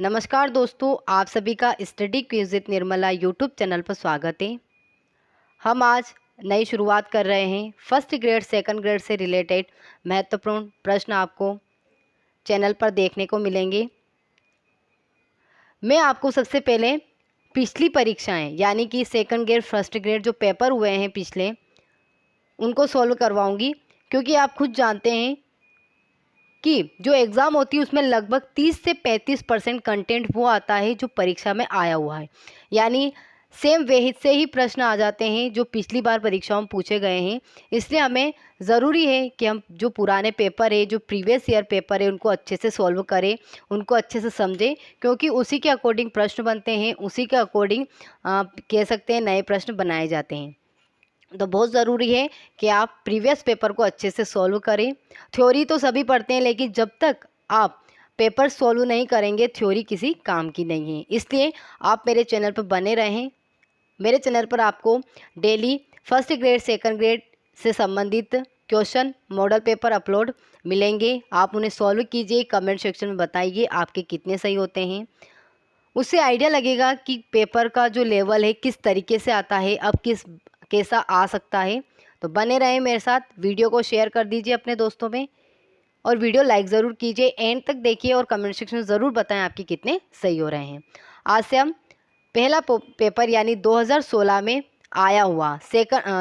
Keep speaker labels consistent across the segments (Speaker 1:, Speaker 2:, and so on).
Speaker 1: नमस्कार दोस्तों, आप सभी का study quiz with Nirmala YouTube channel पर स्वागत है। हम आज नई शुरुआत कर रहे हैं। फर्स्ट ग्रेड सेकंड ग्रेड से रिलेटेड महत्वपूर्ण प्रश्न आपको चैनल पर देखने को मिलेंगे। मैं आपको सबसे पहले पिछली परीक्षाएं यानी कि सेकंड ग्रेड फर्स्ट ग्रेड जो पेपर हुए हैं पिछले, उनको सॉल्व करवाऊंगी, क्योंकि आप खुद जानते हैं कि जो एग्ज़ाम होती है उसमें लगभग 30 से 35% कंटेंट वो आता है जो परीक्षा में आया हुआ है। यानी सेम वे से ही प्रश्न आ जाते हैं जो पिछली बार परीक्षाओं में पूछे गए हैं। इसलिए हमें ज़रूरी है कि हम जो पुराने पेपर है, जो प्रीवियस ईयर पेपर है, उनको अच्छे से सॉल्व करें, उनको अच्छे से समझें, क्योंकि उसी के अकॉर्डिंग प्रश्न बनते हैं, उसी के अकॉर्डिंग कह सकते हैं नए प्रश्न बनाए जाते हैं। तो बहुत ज़रूरी है कि आप प्रीवियस पेपर को अच्छे से सॉल्व करें। थ्योरी तो सभी पढ़ते हैं, लेकिन जब तक आप पेपर सॉल्व नहीं करेंगे थ्योरी किसी काम की नहीं है। इसलिए आप मेरे चैनल पर बने रहें। मेरे चैनल पर आपको daily first grade second grade से संबंधित क्वेश्चन मॉडल पेपर अपलोड मिलेंगे। आप उन्हें सॉल्व कीजिए, कमेंट सेक्शन में बताइए आपके कितने सही होते हैं। उससे आइडिया लगेगा कि पेपर का जो लेवल है किस तरीके से आता है, अब कैसा आ सकता है। तो बने रहें मेरे साथ। वीडियो को शेयर कर दीजिए अपने दोस्तों में और वीडियो लाइक ज़रूर कीजिए। एंड तक देखिए और कमेंट सेक्शन में ज़रूर बताएं आपके कितने सही हो रहे हैं। आज से हम पहला पेपर यानी 2016 में आया हुआ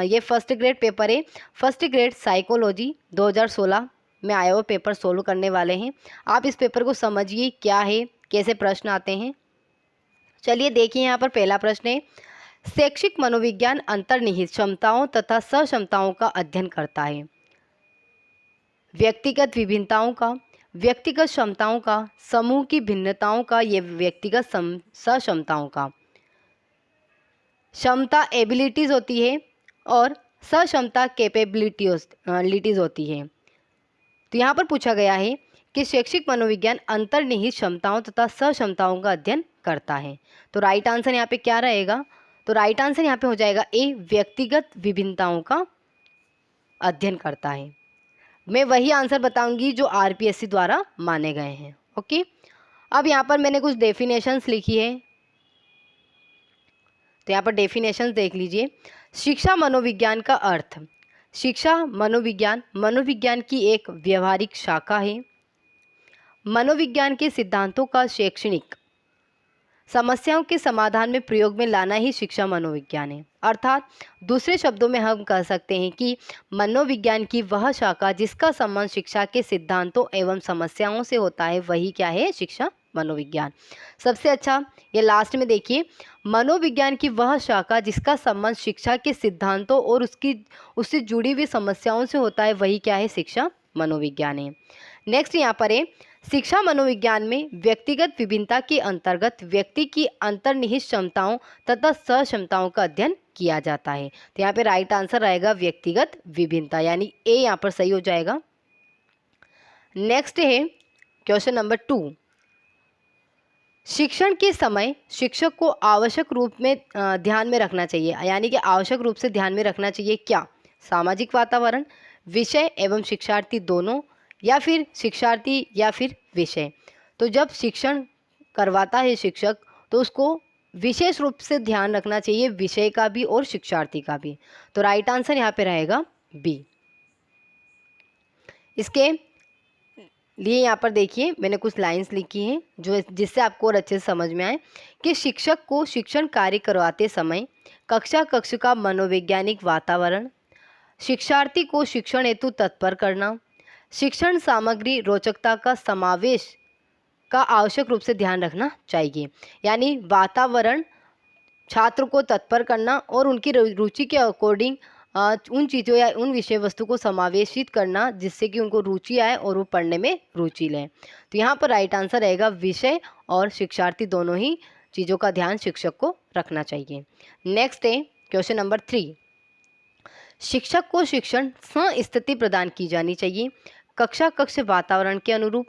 Speaker 1: ये फर्स्ट ग्रेड पेपर है। फर्स्ट ग्रेड साइकोलॉजी 2016 में आया हुआ पेपर सोल्व करने वाले हैं। आप इस पेपर को समझिए क्या है, कैसे प्रश्न आते हैं। चलिए देखिए, यहाँ पर पहला प्रश्न है, शैक्षिक मनोविज्ञान अंतर्निहित क्षमताओं तथा सक्षमताओं का अध्ययन करता है। व्यक्तिगत विभिन्नताओं का, व्यक्तिगत क्षमताओं का, समूह की भिन्नताओं का, ये व्यक्तिगत सक्षमताओं का। क्षमता एबिलिटीज़ होती है और सक्षमता कैपेबिलिटीज होती है। तो यहाँ पर पूछा गया है कि शैक्षिक मनोविज्ञान अंतर्निहित क्षमताओं तथा सक्षमताओं का अध्ययन करता है। तो राइट आंसर यहाँ पे क्या रहेगा? तो राइट आंसर यहाँ पे हो जाएगा ए, व्यक्तिगत विभिन्नताओं का अध्ययन करता है। मैं वही आंसर बताऊंगी जो आरपीएससी द्वारा माने गए हैं। ओके, अब यहाँ पर मैंने कुछ डेफिनेशंस लिखी है, तो यहाँ पर डेफिनेशंस देख लीजिए। शिक्षा मनोविज्ञान का अर्थ, शिक्षा मनोविज्ञान मनोविज्ञान की एक व्यवहारिक शाखा है। मनोविज्ञान के सिद्धांतों का शैक्षणिक समस्याओं के समाधान में प्रयोग में लाना ही शिक्षा मनोविज्ञान है। अर्थात दूसरे शब्दों में हम कह सकते हैं कि मनोविज्ञान की वह शाखा जिसका संबंध शिक्षा के सिद्धांतों एवं समस्याओं से होता है, वही क्या है? शिक्षा मनोविज्ञान। सबसे अच्छा ये लास्ट में देखिए, मनोविज्ञान की वह शाखा जिसका संबंध शिक्षा के सिद्धांतों और उससे जुड़ी हुई समस्याओं से होता है, वही क्या है? शिक्षा मनोविज्ञान है। नेक्स्ट यहाँ पर है, शिक्षा मनोविज्ञान में व्यक्तिगत विभिन्नता के अंतर्गत व्यक्ति की अंतर्निहित क्षमताओं तथा सक्षमताओं का अध्ययन किया जाता है। तो यहाँ पे राइट आंसर रहेगा व्यक्तिगत विभिन्नता, यानी ए यहाँ पर सही हो जाएगा। नेक्स्ट है क्वेश्चन नंबर 2, शिक्षण के समय शिक्षक को आवश्यक रूप में ध्यान में रखना चाहिए, यानी कि आवश्यक रूप से ध्यान में रखना चाहिए क्या? सामाजिक वातावरण, विषय एवं शिक्षार्थी दोनों, या फिर शिक्षार्थी या फिर विषय। तो जब शिक्षण करवाता है शिक्षक तो उसको विशेष रूप से ध्यान रखना चाहिए, विषय का भी और शिक्षार्थी का भी। तो राइट आंसर यहाँ पे रहेगा बी। इसके लिए यहाँ पर देखिए मैंने कुछ लाइंस लिखी हैं जो जिससे आपको और अच्छे से समझ में आए कि शिक्षक को शिक्षण कार्य करवाते समय कक्ष का मनोवैज्ञानिक वातावरण, शिक्षार्थी को शिक्षण हेतु तत्पर करना, शिक्षण सामग्री रोचकता का समावेश का आवश्यक रूप से ध्यान रखना चाहिए। यानी वातावरण, छात्र को तत्पर करना और उनकी रुचि के अकॉर्डिंग उन चीज़ों या उन विषय वस्तु को समावेशित करना जिससे कि उनको रुचि आए और वो पढ़ने में रुचि लें। तो यहाँ पर राइट आंसर रहेगा विषय और शिक्षार्थी दोनों ही चीज़ों का ध्यान शिक्षक को रखना चाहिए। नेक्स्ट है क्वेश्चन नंबर 3, शिक्षक को शिक्षण संस्थिति प्रदान की जानी चाहिए कक्ष वातावरण के अनुरूप,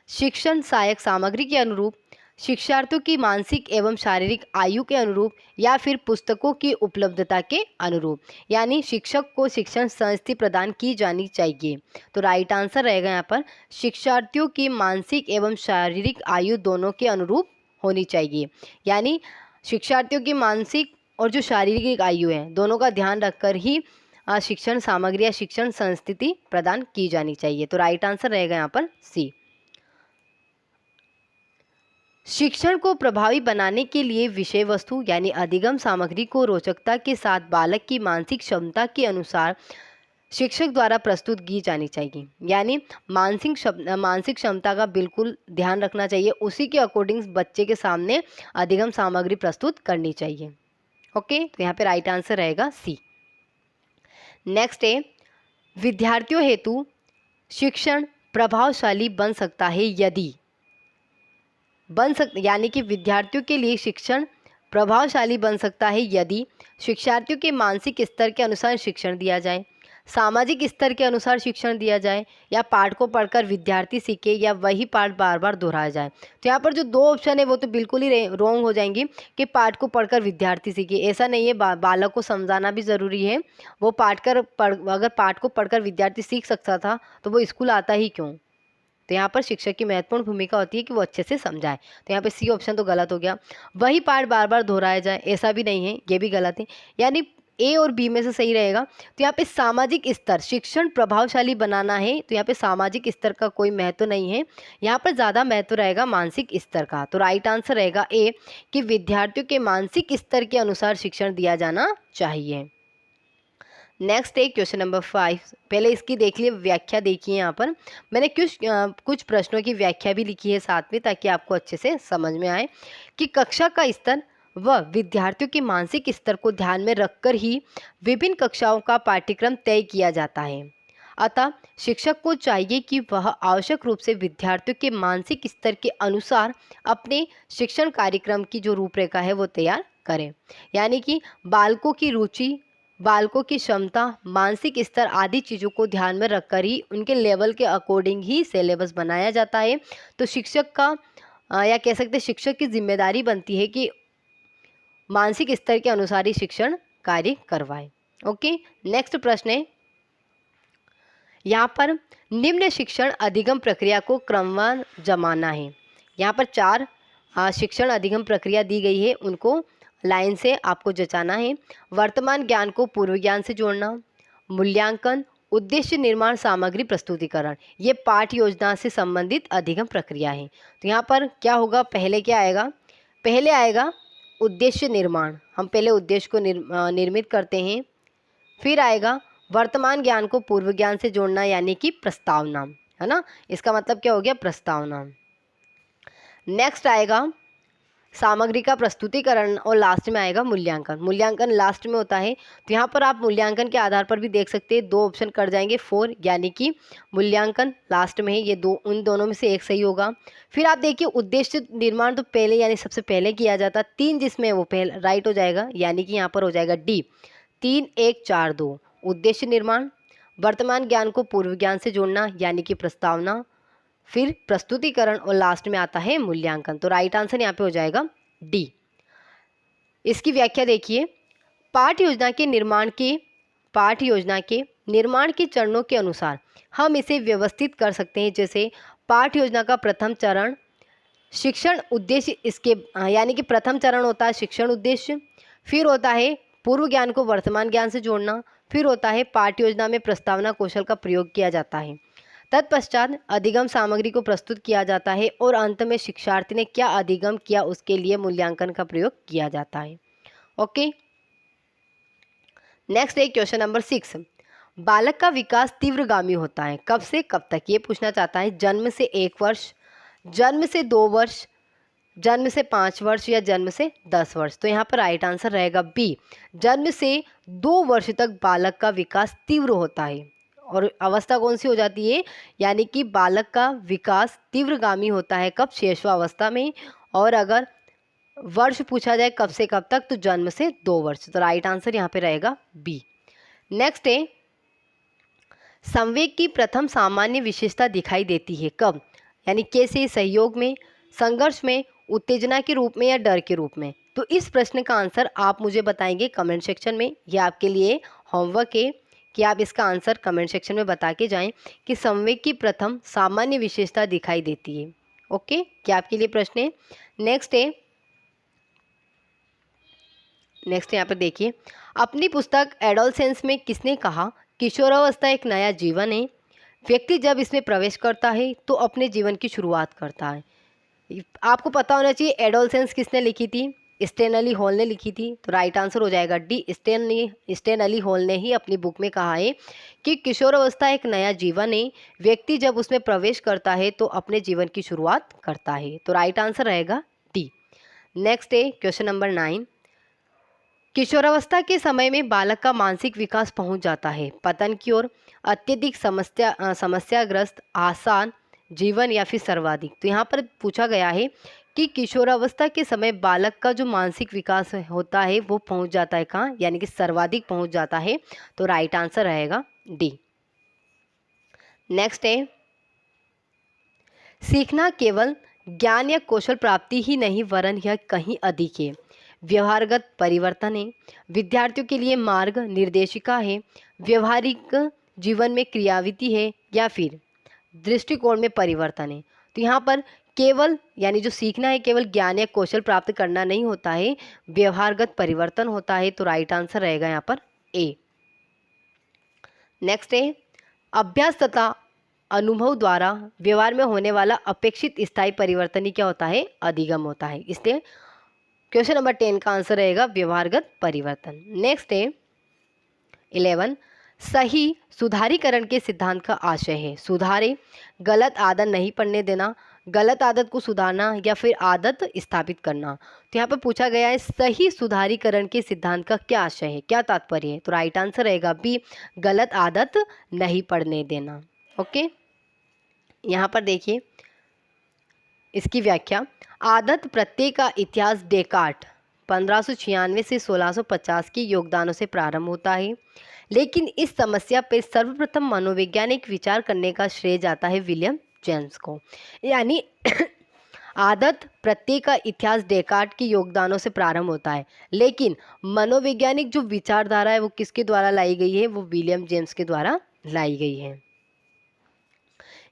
Speaker 1: शिक्षण सहायक सामग्री के अनुरूप, शिक्षार्थियों की मानसिक एवं शारीरिक आयु के अनुरूप या फिर पुस्तकों की उपलब्धता के अनुरूप, यानी शिक्षक को शिक्षण संस्थिति प्रदान की जानी चाहिए। तो राइट आंसर रहेगा यहाँ पर शिक्षार्थियों की मानसिक एवं शारीरिक आयु दोनों के अनुरूप होनी चाहिए, यानी शिक्षार्थियों की मानसिक और जो शारीरिक आयु है दोनों का ध्यान रखकर ही शिक्षण सामग्री या शिक्षण संस्थिति प्रदान की जानी चाहिए। तो राइट आंसर रहेगा यहाँ पर सी। शिक्षण को प्रभावी बनाने के लिए विषय वस्तु यानी अधिगम सामग्री को रोचकता के साथ बालक की मानसिक क्षमता के अनुसार शिक्षक द्वारा प्रस्तुत की जानी चाहिए, यानी मानसिक क्षमता का बिल्कुल ध्यान रखना चाहिए, उसी के अकॉर्डिंग बच्चे के सामने अधिगम सामग्री प्रस्तुत करनी चाहिए। ओके, तो यहाँ पे राइट आंसर रहेगा सी। नेक्स्ट है, विद्यार्थियों हेतु शिक्षण प्रभावशाली बन सकता है यदि यानी कि विद्यार्थियों के लिए शिक्षण प्रभावशाली बन सकता है यदि शिक्षार्थियों के मानसिक स्तर के अनुसार शिक्षण दिया जाए, सामाजिक स्तर के अनुसार शिक्षण दिया जाए, या पाठ को पढ़कर विद्यार्थी सीखे या वही पाठ बार बार दोहराया जाए। तो यहाँ पर जो दो ऑप्शन है वो तो बिल्कुल ही रॉन्ग हो जाएंगी कि पाठ को पढ़कर विद्यार्थी सीखे, ऐसा नहीं है। बालक को समझाना भी ज़रूरी है। वो अगर पाठ को पढ़कर विद्यार्थी सीख सकता था तो वो स्कूल आता ही क्यों। तो यहाँ पर शिक्षक की महत्वपूर्ण भूमिका होती है कि वो अच्छे से समझाए। तो यहाँ पे सी ऑप्शन तो गलत हो गया। वही पाठ बार बार दोहराया जाए, ऐसा भी नहीं है, ये भी गलत है, यानी ए और बी में से सही रहेगा। तो यहाँ पे सामाजिक स्तर, शिक्षण प्रभावशाली बनाना है तो यहाँ पे सामाजिक स्तर का कोई महत्व नहीं है, यहाँ पर ज़्यादा महत्व रहेगा मानसिक स्तर का। तो राइट आंसर रहेगा ए कि विद्यार्थियों के मानसिक स्तर के अनुसार शिक्षण दिया जाना चाहिए। नेक्स्ट है क्वेश्चन नंबर 5। पहले इसकी देख लिए व्याख्या देखिए। यहाँ पर मैंने कुछ प्रश्नों की व्याख्या भी लिखी है साथ में, ताकि आपको अच्छे से समझ में आए कि कक्षा का स्तर व विद्यार्थियों के मानसिक स्तर को ध्यान में रखकर ही विभिन्न कक्षाओं का पाठ्यक्रम तय किया जाता है। अतः शिक्षक को चाहिए कि वह आवश्यक रूप से विद्यार्थियों के मानसिक स्तर के अनुसार अपने शिक्षण कार्यक्रम की जो रूपरेखा है वो तैयार करें, यानी कि बालकों की रुचि, बालकों की क्षमता, मानसिक स्तर आदि चीज़ों को ध्यान में रखकर ही उनके लेवल के अकॉर्डिंग ही सिलेबस बनाया जाता है। तो शिक्षक का या कह सकते हैं शिक्षक की जिम्मेदारी बनती है कि मानसिक स्तर के अनुसार ही शिक्षण कार्य करवाए। ओके, नेक्स्ट प्रश्न है यहाँ पर निम्न शिक्षण अधिगम प्रक्रिया को क्रमवार जमाना है। यहाँ पर 4 शिक्षण अधिगम प्रक्रिया दी गई है, उनको लाइन से आपको जचाना है। वर्तमान ज्ञान को पूर्व ज्ञान से जोड़ना, मूल्यांकन, उद्देश्य निर्माण, सामग्री प्रस्तुतिकरण, ये पाठ योजना से संबंधित अधिगम प्रक्रिया है। तो यहाँ पर क्या होगा, पहले क्या आएगा, पहले आएगा उद्देश्य निर्माण, हम पहले उद्देश्य को निर्मित करते हैं। फिर आएगा वर्तमान ज्ञान को पूर्व ज्ञान से जोड़ना, यानी कि प्रस्तावना, है ना, इसका मतलब क्या हो गया, प्रस्तावना। नेक्स्ट आएगा सामग्री का प्रस्तुतिकरण और लास्ट में आएगा मूल्यांकन। मूल्यांकन लास्ट में होता है। तो यहाँ पर आप मूल्यांकन के आधार पर भी देख सकते हैं, 2 ऑप्शन कट जाएंगे 4, यानी कि मूल्यांकन लास्ट में है, ये उन दोनों में से एक सही होगा। फिर आप देखिए उद्देश्य निर्माण तो पहले यानी सबसे पहले किया जाता, 3 जिसमें वो पहले राइट हो जाएगा, यानी कि यहाँ पर हो जाएगा डी 3 1 4 2 उद्देश्य निर्माण, वर्तमान ज्ञान को पूर्व ज्ञान से जोड़ना, यानी कि प्रस्तावना, फिर प्रस्तुतिकरण और लास्ट में आता है मूल्यांकन। तो राइट आंसर यहाँ पे हो जाएगा डी। इसकी व्याख्या देखिए, पाठ योजना के निर्माण के चरणों के अनुसार हम इसे व्यवस्थित कर सकते हैं। जैसे पाठ योजना का प्रथम चरण शिक्षण उद्देश्य, इसके यानी कि प्रथम चरण होता है शिक्षण उद्देश्य, फिर होता है पूर्व ज्ञान को वर्तमान ज्ञान से जोड़ना, फिर होता है पाठ योजना में प्रस्तावना कौशल का प्रयोग किया जाता है, तत्पश्चात अधिगम सामग्री को प्रस्तुत किया जाता है और अंत में शिक्षार्थी ने क्या अधिगम किया उसके लिए मूल्यांकन का प्रयोग किया जाता है। ओके, नेक्स्ट है क्वेश्चन नंबर 6। बालक का विकास तीव्रगामी होता है, कब से कब तक, ये पूछना चाहता है। जन्म से 1 वर्ष, जन्म से 2 वर्ष, जन्म से 5 वर्ष या जन्म से 10 वर्ष। तो यहाँ पर राइट आंसर रहेगा बी, जन्म से 2 वर्ष तक बालक का विकास तीव्र होता है। और अवस्था कौन सी हो जाती है, यानी कि बालक का विकास तीव्रगामी होता है कब, शैशवावस्था में। और अगर वर्ष पूछा जाए कब से कब तक, तो जन्म से 2 वर्ष। तो राइट आंसर यहाँ पे रहेगा बी। नेक्स्ट है संवेग की प्रथम सामान्य विशेषता दिखाई देती है कब, यानी कैसे, सहयोग में, संघर्ष में, उत्तेजना के रूप में या डर के रूप में? तो इस प्रश्न का आंसर आप मुझे बताएंगे कमेंट सेक्शन में। यह आपके लिए होमवर्क है कि आप इसका आंसर कमेंट सेक्शन में बता के जाएं कि संवेग की प्रथम सामान्य विशेषता दिखाई देती है। ओके, क्या आपके लिए प्रश्न है? नेक्स्ट है यहाँ पर देखिए, अपनी पुस्तक एडोलसेंस में किसने कहा किशोरावस्था एक नया जीवन है, व्यक्ति जब इसमें प्रवेश करता है तो अपने जीवन की शुरुआत करता है। आपको पता होना चाहिए एडोलसेंस किसने लिखी थी, स्टेनली हॉल ने लिखी थी। तो राइट आंसर हो जाएगा डी, स्टेनली हॉल ने ही अपनी बुक में कहा है कि किशोरावस्था एक नया जीवन है, व्यक्ति जब उसमें प्रवेश करता है तो अपने जीवन की शुरुआत करता है। तो राइट आंसर रहेगा डी। नेक्स्ट है क्वेश्चन नंबर 9, किशोरावस्था के समय में बालक का मानसिक विकास पहुंच जाता है पतन की ओर, अत्यधिक समस्याग्रस्त, आसान जीवन या फिर सर्वाधिक। तो यहाँ पर पूछा गया है कि किशोरावस्था के समय बालक का जो मानसिक विकास होता है वो पहुंच जाता है कहाँ, यानी कि सर्वाधिक पहुंच जाता है। तो राइट आंसर रहेगा डी। नेक्स्ट है, सीखना केवल ज्ञान या कौशल प्राप्ति ही नहीं वरन यह कहीं अधिक है, व्यवहारगत परिवर्तन है, विद्यार्थियों के लिए मार्ग निर्देशिका है, व्यवहारिक जीवन में क्रियाविधि है या फिर दृष्टिकोण में परिवर्तन है। तो यहाँ पर केवल यानी जो सीखना है केवल ज्ञान या कौशल प्राप्त करना नहीं होता है, व्यवहारगत परिवर्तन होता है। तो राइट आंसर रहेगा यहाँ पर ए। नेक्स्ट है, अभ्यास तथा अनुभव द्वारा व्यवहार में होने वाला अपेक्षित स्थायी परिवर्तन ही क्या होता है, अधिगम होता है। इसलिए क्वेश्चन नंबर 10 का आंसर रहेगा व्यवहारगत परिवर्तन। नेक्स्ट है 11, सही सुधारीकरण के सिद्धांत का आशय है सुधारे, गलत आदत नहीं पड़ने देना, गलत आदत को सुधारना या फिर आदत स्थापित करना। तो यहाँ पर पूछा गया है सही सुधारीकरण के सिद्धांत का क्या आशय है, क्या तात्पर्य है। तो राइट आंसर रहेगा बी, गलत आदत नहीं पड़ने देना। ओके, यहाँ पर देखिए इसकी व्याख्या, आदत प्रत्यय का इतिहास डेकार्ट 1596 से 1650 के योगदानों से प्रारंभ होता है, लेकिन इस समस्या पर सर्वप्रथम मनोवैज्ञानिक विचार करने का श्रेय जाता है विलियम जेम्स को। यानी आदत प्रत्यय का इतिहास डेकार्ट के योगदानों से प्रारंभ होता है, लेकिन मनोवैज्ञानिक जो विचारधारा है वो किसके द्वारा लाई गई है, वो विलियम जेम्स के द्वारा लाई गई है।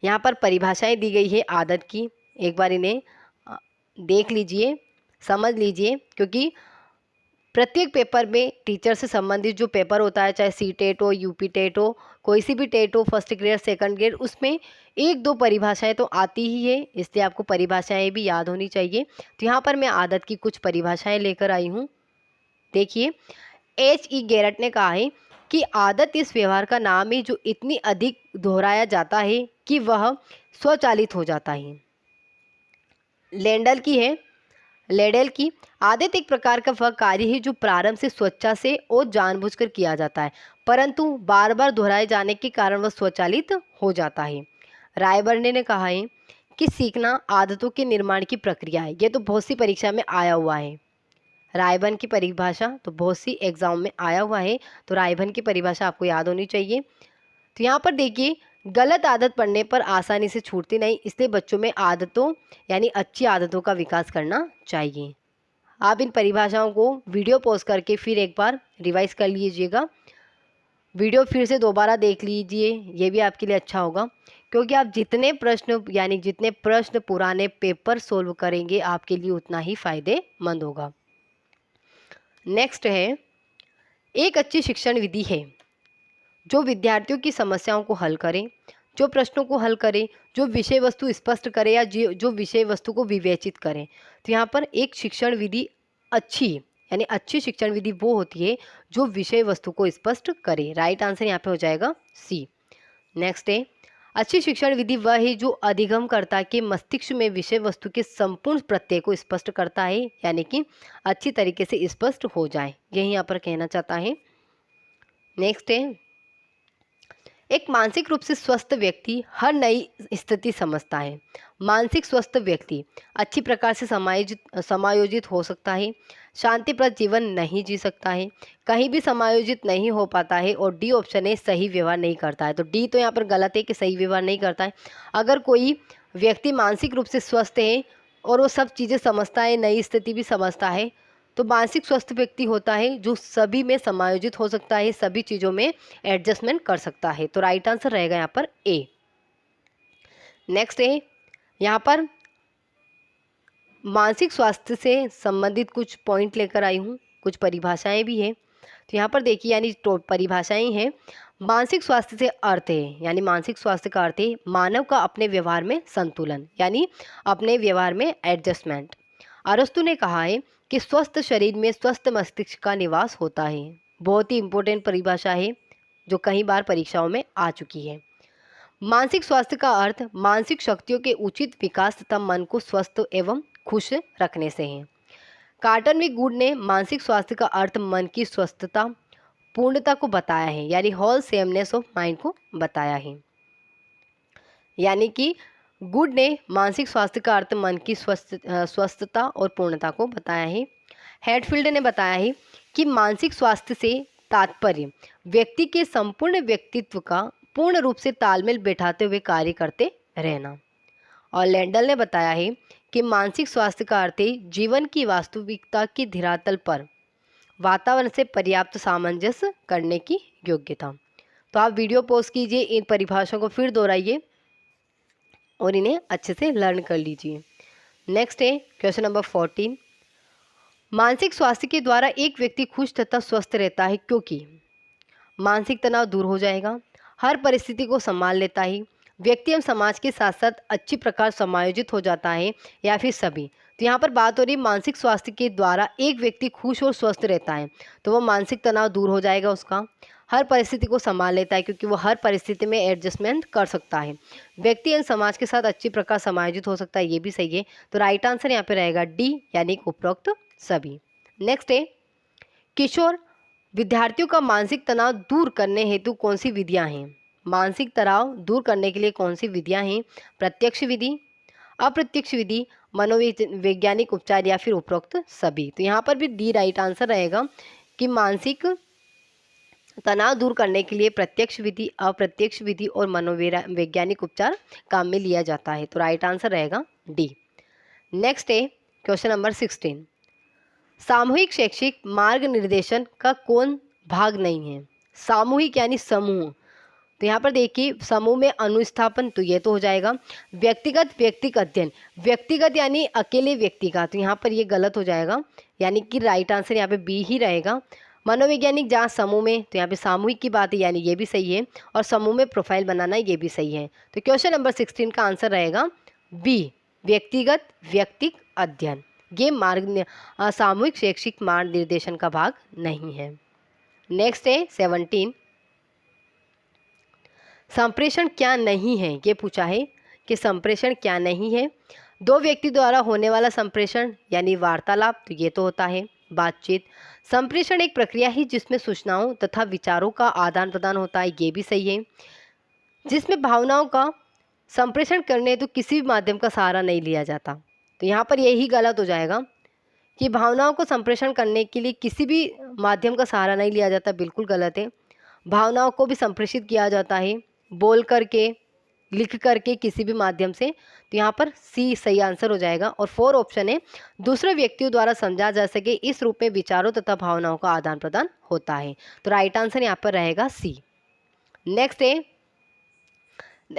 Speaker 1: यहाँ पर परिभाषाएं दी गई है आदत की, एक बार इन्हें देख लीजिए, समझ लीजिए, क्योंकि प्रत्येक पेपर में टीचर से संबंधित जो पेपर होता है, चाहे सी टेट हो, यूपी टेट हो, कोई सी भी टेट हो, फर्स्ट ग्रेड सेकंड ग्रेड, उसमें एक दो परिभाषाएं तो आती ही है, इसलिए आपको परिभाषाएं भी याद होनी चाहिए। तो यहाँ पर मैं आदत की कुछ परिभाषाएं लेकर आई हूँ। देखिए, H.E. गैरट ने कहा है कि आदत इस व्यवहार का नाम है जो इतनी अधिक दोहराया जाता है कि वह स्वचालित हो जाता है। लेडेल की आदत एक प्रकार का वह कार्य है जो प्रारंभ से स्वेच्छा से और जानबूझकर किया जाता है, परंतु बार बार दोहराए जाने के कारण वह स्वचालित हो जाता है। रायबर्ने ने कहा है कि सीखना आदतों के निर्माण की प्रक्रिया है। ये तो बहुत सी परीक्षा में आया हुआ है, रायबर्न की परिभाषा तो बहुत सी एग्जाम में आया हुआ है, तो रायबर्न की परिभाषा आपको याद होनी चाहिए। तो यहाँ पर देखिए, गलत आदत पड़ने पर आसानी से छूटती नहीं, इसलिए बच्चों में आदतों यानी अच्छी आदतों का विकास करना चाहिए। आप इन परिभाषाओं को वीडियो पॉज करके फिर एक बार रिवाइज कर लीजिएगा, वीडियो फिर से दोबारा देख लीजिए, ये भी आपके लिए अच्छा होगा, क्योंकि आप जितने प्रश्न पुराने पेपर सोल्व करेंगे आपके लिए उतना ही फायदेमंद होगा। नेक्स्ट है, एक अच्छी शिक्षण विधि है जो विद्यार्थियों की समस्याओं को हल करे, जो प्रश्नों को हल करे, जो विषय वस्तु स्पष्ट करे या जो विषय वस्तु को विवेचित करे। तो यहाँ पर एक शिक्षण विधि अच्छी यानी अच्छी शिक्षण विधि वो होती है जो विषय वस्तु को स्पष्ट करे। राइट आंसर यहाँ पे हो जाएगा सी। नेक्स्ट है, अच्छी शिक्षण विधि वह है जो अधिगमकर्ता के मस्तिष्क में विषय वस्तु के संपूर्ण प्रत्यय को स्पष्ट करता है, यानी कि अच्छी तरीके से स्पष्ट हो जाए, यही यहाँ पर कहना चाहता है। नेक्स्ट है, एक मानसिक रूप से स्वस्थ व्यक्ति हर नई स्थिति समझता है। मानसिक स्वस्थ व्यक्ति अच्छी प्रकार से समायोजित हो सकता है, शांतिप्रद जीवन नहीं जी सकता है, कहीं भी समायोजित नहीं हो पाता है, और डी ऑप्शन है सही व्यवहार नहीं करता है। तो डी तो यहाँ पर गलत है कि सही व्यवहार नहीं करता है। अगर कोई व्यक्ति मानसिक रूप से स्वस्थ है और वो सब चीज़ें समझता है, नई स्थिति भी समझता है। तो मानसिक स्वस्थ व्यक्ति होता है जो सभी में समायोजित हो सकता है, सभी चीज़ों में एडजस्टमेंट कर सकता है। तो राइट आंसर रहेगा यहाँ पर ए। नेक्स्ट है, यहाँ पर मानसिक स्वास्थ्य से संबंधित कुछ पॉइंट लेकर आई हूँ, कुछ परिभाषाएं भी हैं। तो यहाँ पर देखिए, यानी तो परिभाषाएं हैं। मानसिक स्वास्थ्य से अर्थ है, यानी मानसिक स्वास्थ्य का अर्थ है मानव का अपने व्यवहार में संतुलन, यानी अपने व्यवहार में एडजस्टमेंट। अरस्तु ने कहा है कि स्वस्थ शरीर में स्वस्थ मस्तिष्क का निवास होता है। बहुत ही इंपॉर्टेंट परिभाषा है जो कई बार परीक्षाओं में आ चुकी है। मानसिक स्वास्थ्य का अर्थ मानसिक शक्तियों के उचित विकास तथा मन को स्वस्थ एवं खुश रखने से है। कार्टन वी गुड ने मानसिक स्वास्थ्य का अर्थ मन की स्वस्थता, पूर्णता को बताया है, यानी होल सेमनेस ऑफ माइंड को बताया है। यानी कि गुड ने मानसिक स्वास्थ्य का अर्थ मन की स्वस्थता और पूर्णता को बताया है। हेडफील्ड ने बताया है कि मानसिक स्वास्थ्य से तात्पर्य व्यक्ति के संपूर्ण व्यक्तित्व का पूर्ण रूप से तालमेल बैठाते हुए कार्य करते रहना। और लैंडल ने बताया है कि मानसिक स्वास्थ्य का अर्थ है जीवन की वास्तविकता की धरातल पर वातावरण से पर्याप्त सामंजस्य करने की योग्यता। तो आप वीडियो पॉज कीजिए, इन परिभाषाओं को फिर दोहराइए और इन्हें अच्छे से लर्न कर लीजिए। नेक्स्ट है क्वेश्चन नंबर 14। मानसिक स्वास्थ्य के द्वारा एक व्यक्ति खुश तथा स्वस्थ रहता है क्योंकि मानसिक तनाव दूर हो जाएगा, हर परिस्थिति को संभाल लेता है, व्यक्ति एवं समाज के साथ साथ अच्छी प्रकार समायोजित हो जाता है, या फिर सभी। तो यहाँ पर बात हो रही मानसिक स्वास्थ्य के द्वारा एक व्यक्ति खुश और स्वस्थ रहता है, तो वो मानसिक तनाव दूर हो जाएगा उसका, हर परिस्थिति को संभाल लेता है क्योंकि वो हर परिस्थिति में एडजस्टमेंट कर सकता है, व्यक्ति एवं समाज के साथ अच्छी प्रकार समायोजित हो सकता है, ये भी सही है। तो राइट आंसर यहाँ पे रहेगा डी, यानी उपरोक्त सभी। नेक्स्ट है, किशोर विद्यार्थियों का मानसिक तनाव दूर करने हेतु कौन सी विधियां हैं? मानसिक तनाव दूर करने के लिए कौन सी विधियां हैं? प्रत्यक्ष विधि, अप्रत्यक्ष विधि, मनोवैज्ञानिक उपचार, या फिर उपरोक्त सभी। तो यहाँ पर भी डी राइट आंसर रहेगा कि मानसिक तनाव दूर करने के लिए प्रत्यक्ष विधि, अप्रत्यक्ष विधि और मनोवैज्ञानिक उपचार काम में लिया जाता है। तो राइट आंसर रहेगा डी। नेक्स्ट है क्वेश्चन नंबर 16। सामूहिक शैक्षिक मार्ग निर्देशन का कौन भाग नहीं है? सामूहिक यानी समूह। तो यहाँ पर देखिए, समूह में अनुस्थापन, तो ये तो हो जाएगा। व्यक्तिगत अध्ययन, व्यक्तिगत यानी अकेले व्यक्ति का, तो यहाँ पर ये गलत हो जाएगा, यानी कि राइट आंसर यहाँ पे बी ही रहेगा। मनोवैज्ञानिक जांच समूह में, तो यहाँ पे सामूहिक की बात है, यानी ये भी सही है। और समूह में प्रोफाइल बनाना, ये भी सही है। तो क्वेश्चन नंबर 16 का आंसर रहेगा बी, व्यक्तिगत अध्ययन। ये सामूहिक शैक्षिक मार्ग निर्देशन का भाग नहीं है। नेक्स्ट है 17। संप्रेषण क्या नहीं है? ये पूछा है कि संप्रेषण क्या नहीं है। दो व्यक्ति द्वारा होने वाला संप्रेषण यानी वार्तालाप, तो ये तो होता है बातचीत। संप्रेषण एक प्रक्रिया है जिसमें सूचनाओं तथा विचारों का आदान प्रदान होता है, ये भी सही है। जिसमें भावनाओं का संप्रेषण करने तो किसी भी माध्यम का सहारा नहीं लिया जाता, तो यहाँ पर यही गलत हो जाएगा कि भावनाओं को संप्रेषण करने के लिए किसी भी माध्यम का सहारा नहीं लिया जाता, बिल्कुल गलत है। भावनाओं को भी संप्रेषित किया जाता है बोल करके, लिख करके, किसी भी माध्यम से। तो यहाँ पर सी सही आंसर हो जाएगा। और 4 ऑप्शन है, दूसरे व्यक्तियों द्वारा समझा जा सके इस रूप में विचारों तथा भावनाओं का आदान प्रदान होता है। तो राइट आंसर यहाँ पर रहेगा सी। नेक्स्ट है,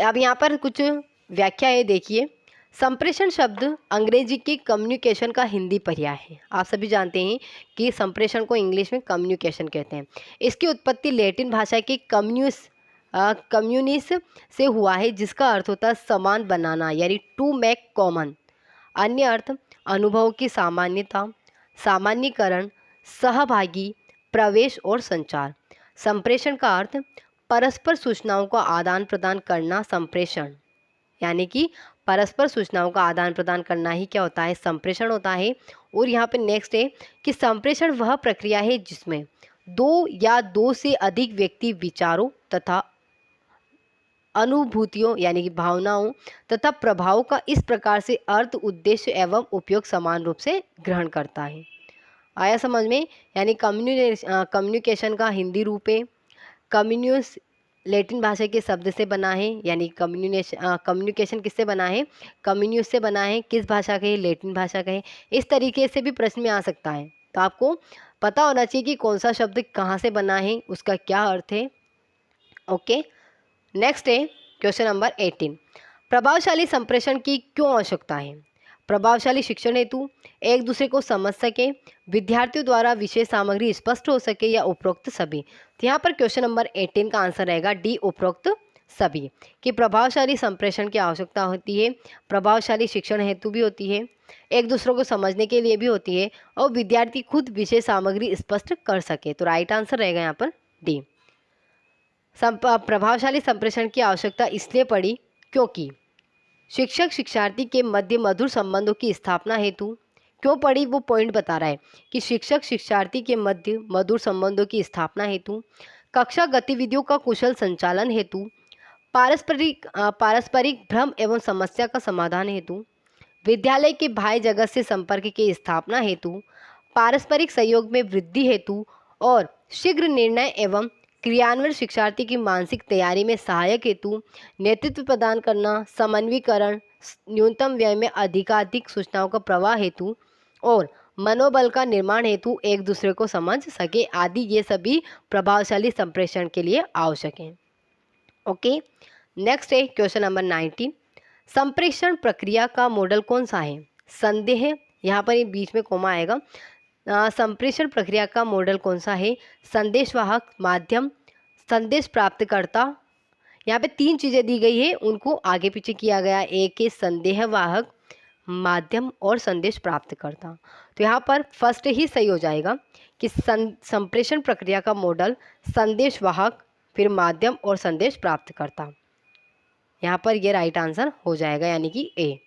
Speaker 1: अब यहाँ पर कुछ व्याख्या है, देखिए। संप्रेषण शब्द अंग्रेजी के कम्युनिकेशन का हिंदी पर्याय है। आप सभी जानते हैं कि संप्रेषण को इंग्लिश में कम्युनिकेशन कहते हैं। इसकी उत्पत्ति लैटिन भाषा के कम्युनिस से हुआ है, जिसका अर्थ होता है समान बनाना, यानी टू मेक कॉमन। अन्य अर्थ अनुभव की सामान्यता, सामान्यीकरण, सहभागी, प्रवेश और संचार। संप्रेषण का अर्थ परस्पर सूचनाओं का आदान प्रदान करना, संप्रेषण यानी कि परस्पर सूचनाओं का आदान प्रदान करना ही क्या होता है? संप्रेषण होता है। और यहाँ पे नेक्स्ट है कि संप्रेषण वह प्रक्रिया है जिसमें दो या दो से अधिक व्यक्ति विचारों तथा अनुभूतियों यानी कि भावनाओं तथा प्रभावों का इस प्रकार से अर्थ, उद्देश्य एवं उपयोग समान रूप से ग्रहण करता है। आया समझ में? यानी कम्युनिकेशन का हिंदी रूप है लैटिन भाषा के शब्द से बना है, यानी कम्युनिकेशन किससे बना है, कम्युन्यूस से बना है, किस भाषा का है, लैटिन भाषा का है। इस तरीके से भी प्रश्न में आ सकता है, तो आपको पता होना चाहिए कि कौन सा शब्द कहाँ से बना है, उसका क्या अर्थ है। ओके, नेक्स्ट है क्वेश्चन नंबर 18। प्रभावशाली संप्रेषण की क्यों आवश्यकता है? प्रभावशाली शिक्षण हेतु, एक दूसरे को समझ सके, विद्यार्थियों द्वारा विषय सामग्री स्पष्ट हो सके, या उपरोक्त सभी। तो यहाँ पर क्वेश्चन नंबर 18 का आंसर रहेगा डी, उपरोक्त सभी। कि प्रभावशाली संप्रेषण की आवश्यकता होती है, प्रभावशाली शिक्षण हेतु भी होती है, एक दूसरे को समझने के लिए भी होती है, और विद्यार्थी खुद विषय सामग्री स्पष्ट कर सके। तो राइट आंसर रहेगा यहाँ पर डी। प्रभावशाली संप्रेषण की आवश्यकता इसलिए पड़ी क्योंकि शिक्षक शिक्षार्थी के मध्य मधुर संबंधों की स्थापना हेतु, क्यों पड़ी वो पॉइंट बता रहा है कि शिक्षक शिक्षार्थी के मध्य मधुर संबंधों की स्थापना हेतु, कक्षा गतिविधियों का कुशल संचालन हेतु, पारस्परिक भ्रम एवं समस्या का समाधान हेतु, विद्यालय के बाह्य जगत से संपर्क की स्थापना हेतु, पारस्परिक सहयोग में वृद्धि हेतु, और शीघ्र निर्णय एवं क्रियान्वयन शिक्षार्थी की मानसिक तैयारी में सहायक हेतु, नेतृत्व प्रदान करना, समन्वीकरण, न्यूनतम व्यय में अधिकाधिक सूचनाओं का प्रवाह हेतु, और मनोबल का निर्माण हेतु एक दूसरे को समझ सके आदि, ये सभी प्रभावशाली संप्रेषण के लिए आवश्यक हैं। ओके, नेक्स्ट है क्वेश्चन नंबर 19। संप्रेषण प्रक्रिया का मॉडल कौन सा है? संदेह, यहाँ पर बीच में कोमा आएगा। संप्रेषण प्रक्रिया का मॉडल कौन सा है? संदेशवाहक, माध्यम, संदेश प्राप्तकर्ता। यहाँ पे 3 चीज़ें दी गई है, उनको आगे पीछे किया गया। एक है संदेहवाहक, माध्यम और संदेश प्राप्तकर्ता। तो यहाँ पर फर्स्ट ही सही हो जाएगा कि संप्रेषण प्रक्रिया का मॉडल संदेशवाहक, फिर माध्यम और संदेश प्राप्तकर्ता। यहाँ पर ये राइट आंसर हो जाएगा, यानी कि ए।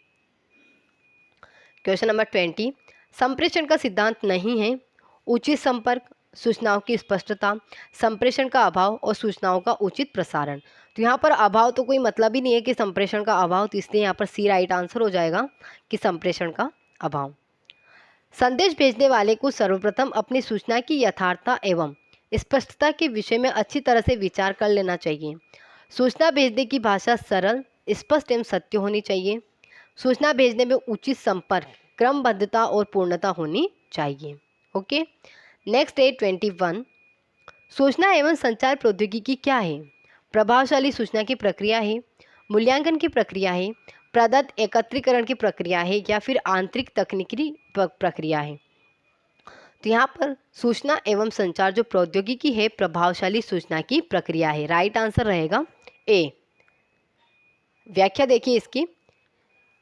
Speaker 1: Question number 20। संप्रेषण का सिद्धांत नहीं है उचित संपर्क, सूचनाओं की स्पष्टता, संप्रेषण का अभाव और सूचनाओं का उचित प्रसारण। तो यहाँ पर अभाव तो कोई मतलब ही नहीं है कि संप्रेषण का अभाव, तो इसलिए यहाँ पर सी राइट आंसर हो जाएगा कि संप्रेषण का अभाव। संदेश भेजने वाले को सर्वप्रथम अपनी सूचना की यथार्थता एवं स्पष्टता के विषय में अच्छी तरह से विचार कर लेना चाहिए। सूचना भेजने की भाषा सरल, स्पष्ट एवं सत्य होनी चाहिए। सूचना भेजने में उचित संपर्क, क्रमबद्धता और पूर्णता होनी चाहिए। ओके, नेक्स्ट है 21। सूचना एवं संचार प्रौद्योगिकी क्या है? प्रभावशाली सूचना की प्रक्रिया है, मूल्यांकन की प्रक्रिया है, प्रदत्त एकत्रीकरण की प्रक्रिया है, या फिर आंतरिक तकनीकी प्रक्रिया है। तो यहाँ पर सूचना एवं संचार जो प्रौद्योगिकी है, प्रभावशाली सूचना की प्रक्रिया है। राइट आंसर रहेगा ए। व्याख्या देखिए इसकी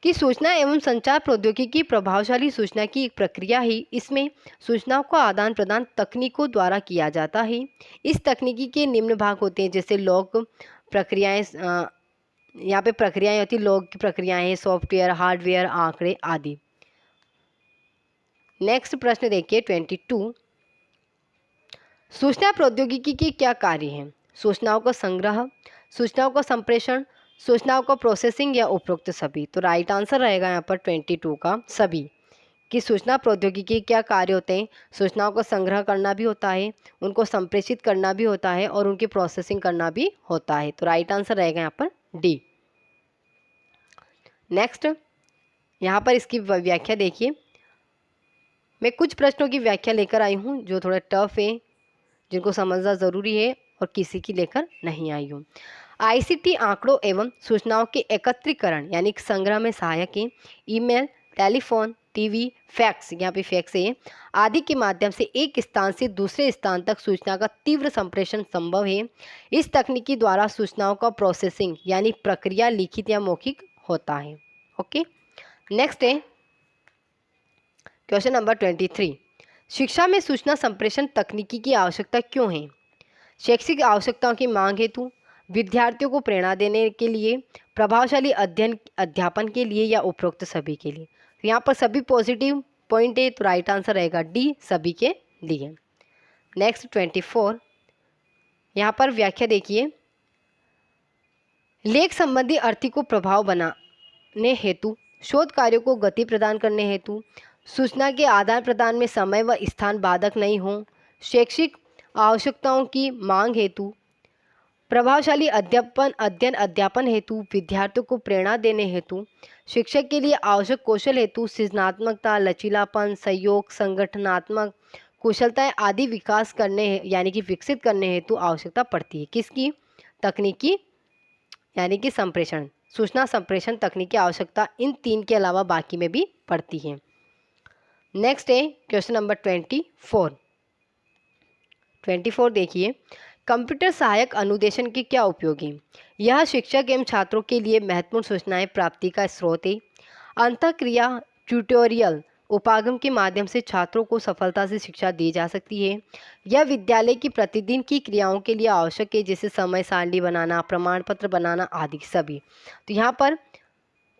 Speaker 1: कि सूचना एवं संचार प्रौद्योगिकी प्रभावशाली सूचना की एक प्रक्रिया है। इसमें सूचनाओं का आदान प्रदान तकनीकों द्वारा किया जाता है। इस तकनीकी के निम्न भाग होते हैं, जैसे लॉग प्रक्रियाएं, यहाँ पे प्रक्रियाएं होती, लॉग की प्रक्रियाएं, सॉफ्टवेयर, हार्डवेयर, आंकड़े आदि। नेक्स्ट प्रश्न देखिए 22। सूचना प्रौद्योगिकी के क्या कार्य हैं? सूचनाओं का संग्रह, सूचनाओं का संप्रेषण, सूचनाओं का प्रोसेसिंग, या उपरोक्त सभी। तो राइट आंसर रहेगा यहाँ पर 22 का सभी। कि सूचना प्रौद्योगिकी के क्या कार्य होते हैं? सूचनाओं का संग्रह करना भी होता है, उनको संप्रेषित करना भी होता है, और उनकी प्रोसेसिंग करना भी होता है। तो राइट आंसर रहेगा यहाँ पर डी। नेक्स्ट, यहाँ पर इसकी व्याख्या देखिए। मैं कुछ प्रश्नों की व्याख्या लेकर आई हूँ जो थोड़ा टफ है, जिनको समझना ज़रूरी है, और किसी की लेकर नहीं आई हूँ। आईसीटी आंकड़ों एवं सूचनाओं के एकत्रीकरण यानी संग्रह में सहायक है। ईमेल, टेलीफोन, टीवी, फैक्स, यहाँ पे फैक्स है, आदि के माध्यम से एक स्थान से दूसरे स्थान तक सूचना का तीव्र संप्रेषण संभव है। इस तकनीकी द्वारा सूचनाओं का प्रोसेसिंग यानी प्रक्रिया लिखित या मौखिक होता है। ओके, नेक्स्ट है क्वेश्चन नंबर 23। शिक्षा में सूचना संप्रेषण तकनीकी की आवश्यकता क्यों है? शैक्षिक आवश्यकताओं की मांग हेतु, विद्यार्थियों को प्रेरणा देने के लिए, प्रभावशाली अध्ययन अध्यापन के लिए, या उपरोक्त सभी के लिए। तो यहाँ पर सभी पॉजिटिव पॉइंट है, तो राइट आंसर रहेगा डी, सभी के लिए। नेक्स्ट 24। यहाँ पर व्याख्या देखिए। लेख संबंधी अर्थी को प्रभाव बनाने हेतु, शोध कार्यों को गति प्रदान करने हेतु, सूचना के आदान प्रदान में समय व स्थान बाधक नहीं हो, शैक्षिक आवश्यकताओं की मांग हेतु, प्रभावशाली अध्ययन अध्यापन हेतु, विद्यार्थियों को प्रेरणा देने हेतु, शिक्षक के लिए आवश्यक कौशल हेतु सृजनात्मकता, लचीलापन, सहयोग, संगठनात्मक कुशलताएं आदि विकास करने यानी कि विकसित करने हेतु आवश्यकता पड़ती है। किसकी? तकनीकी यानी कि संप्रेषण, सूचना संप्रेषण तकनीक की आवश्यकता इन 3 के अलावा बाकी में भी पड़ती है। नेक्स्ट है क्वेश्चन नंबर 24 देखिए, कंप्यूटर सहायक अनुदेशन के क्या उपयोग हैं? यह शिक्षक एवं छात्रों के लिए महत्वपूर्ण सूचनाएं प्राप्ति का स्रोत है। अंतःक्रिया ट्यूटोरियल उपागम के माध्यम से छात्रों को सफलता से शिक्षा दी जा सकती है। यह विद्यालय की प्रतिदिन की क्रियाओं के लिए आवश्यक है, जैसे समय सारणी बनाना, प्रमाण पत्र बनाना आदि सभी। तो यहाँ पर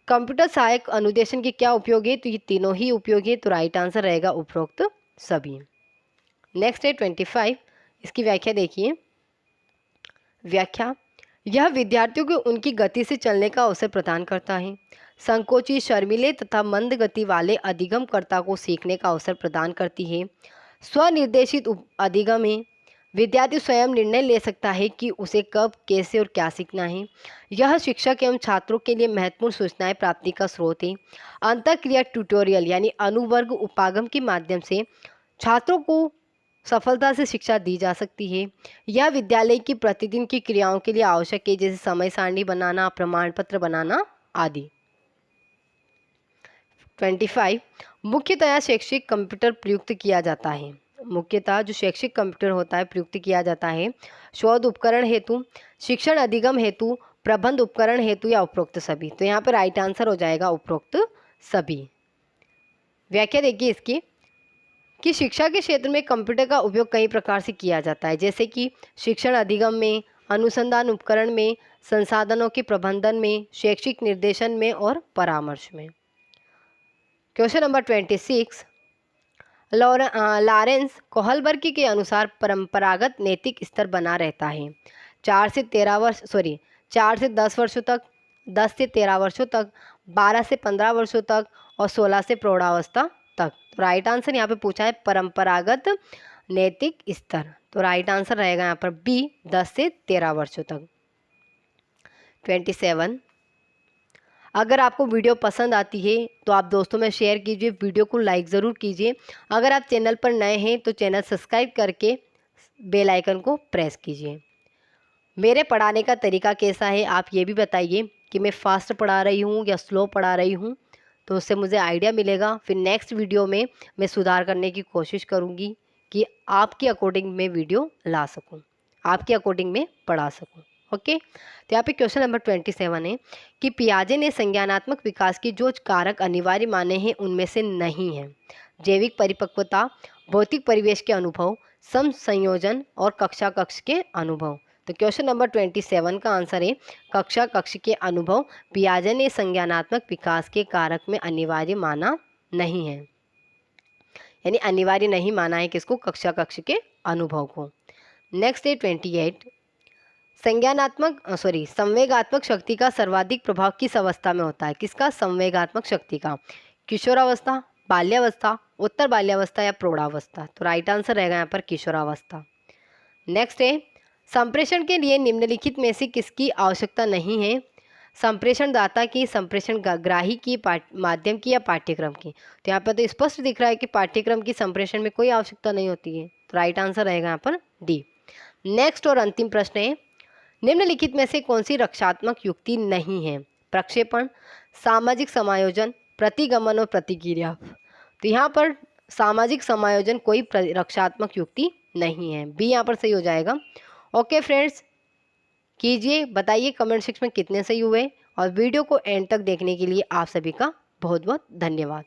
Speaker 1: कंप्यूटर सहायक अनुदेशन के क्या उपयोग है? तो ये तीनों ही उपयोग है, तो राइट आंसर रहेगा उपरोक्त सभी। नेक्स्ट है 25, इसकी व्याख्या देखिए। व्याख्या, यह विद्यार्थियों को उनकी गति से चलने का अवसर प्रदान करता है। संकोची, शर्मीले तथा मंद गति वाले अधिगमकर्ता को सीखने का अवसर प्रदान करती है। स्वनिर्देशित अधिगम में विद्यार्थी स्वयं निर्णय ले सकता है कि उसे कब, कैसे और क्या सीखना है। यह शिक्षक एवं छात्रों के लिए महत्वपूर्ण सूचनाएं प्राप्ति का स्रोत है। अंतःक्रिया ट्यूटोरियल यानी अनुवर्ग उपागम के माध्यम से छात्रों को सफलता से शिक्षा दी जा सकती है। यह विद्यालय की प्रतिदिन की क्रियाओं के लिए आवश्यक है, जैसे समय सारणी बनाना, प्रमाण पत्र बनाना आदि। 25, मुख्यतया शैक्षिक कंप्यूटर प्रयुक्त किया जाता है। मुख्यतः जो शैक्षिक कंप्यूटर होता है प्रयुक्त किया जाता है शोध उपकरण हेतु, शिक्षण अधिगम हेतु, प्रबंध उपकरण हेतु या उपरोक्त सभी। तो यहाँ पर राइट आंसर हो जाएगा उपरोक्त सभी। व्याख्या देखिए इसकी कि शिक्षा के क्षेत्र में कंप्यूटर का उपयोग कई प्रकार से किया जाता है, जैसे कि शिक्षण अधिगम में, अनुसंधान उपकरण में, संसाधनों के प्रबंधन में, शैक्षिक निर्देशन में और परामर्श में। क्वेश्चन नंबर 26, लॉरेंस कोहलबर्ग के अनुसार परंपरागत नैतिक स्तर बना रहता है 4 से 10 वर्षों तक, 10 से 13 वर्षों तक, 12 से 15 वर्षों तक और 16 से प्रौढ़ावस्था तक। तो राइट आंसर यहाँ पे पूछा है परंपरागत नैतिक स्तर, तो राइट आंसर रहेगा यहाँ पर बी, 10 से 13 वर्षों तक। 27, अगर आपको वीडियो पसंद आती है तो आप दोस्तों में शेयर कीजिए, वीडियो को लाइक ज़रूर कीजिए। अगर आप चैनल पर नए हैं तो चैनल सब्सक्राइब करके बेल आइकन को प्रेस कीजिए। मेरे पढ़ाने का तरीका कैसा है आप ये भी बताइए कि मैं फास्ट पढ़ा रही हूँ या स्लो पढ़ा रही हूँ, तो उससे मुझे आइडिया मिलेगा। फिर नेक्स्ट वीडियो में मैं सुधार करने की कोशिश करूँगी कि आपके अकॉर्डिंग मैं वीडियो ला सकूँ, आपके अकॉर्डिंग मैं पढ़ा सकूँ। ओके, तो यहाँ पे क्वेश्चन नंबर 27 है कि पियाजे ने संज्ञानात्मक विकास की जो कारक अनिवार्य माने हैं उनमें से नहीं है। जैविक परिपक्वता, भौतिक परिवेश के अनुभव, सम संयोजन और कक्षा कक्ष के अनुभव। तो क्वेश्चन नंबर 27 का आंसर है कक्षा कक्ष के अनुभव पियाजे ने संज्ञानात्मक विकास के कारक में अनिवार्य माना नहीं है, यानी अनिवार्य नहीं माना है किसको? कक्षा कक्ष के अनुभव को। नेक्स्ट है 28, संवेगात्मक शक्ति का सर्वाधिक प्रभाव किस अवस्था में होता है? किसका? संवेगात्मक शक्ति का। किशोरावस्था, बाल्यावस्था, उत्तर बाल्यावस्था या प्रौढ़ावस्था। तो राइट आंसर रहेगा यहाँ पर किशोरावस्था। नेक्स्ट है संप्रेषण के लिए निम्नलिखित में से किसकी आवश्यकता नहीं है? संप्रेषण दाता की, संप्रेषण ग्राही की, माध्यम की या पाठ्यक्रम की। तो यहाँ पर तो स्पष्ट दिख रहा है कि पाठ्यक्रम की संप्रेषण में कोई आवश्यकता नहीं होती है, तो राइट आंसर रहेगा यहाँ पर डी। नेक्स्ट और अंतिम प्रश्न है निम्नलिखित में से कौन सी रक्षात्मक युक्ति नहीं है? प्रक्षेपण, सामाजिक समायोजन, प्रतिगमन और प्रतिक्रिया। तो यहाँ पर सामाजिक समायोजन कोई रक्षात्मक युक्ति नहीं है, बी यहाँ पर सही हो जाएगा। ओके फ्रेंड्स, कीजिए, बताइए कमेंट सेक्शन में कितने सही हुए, और वीडियो को एंड तक देखने के लिए आप सभी का बहुत बहुत धन्यवाद।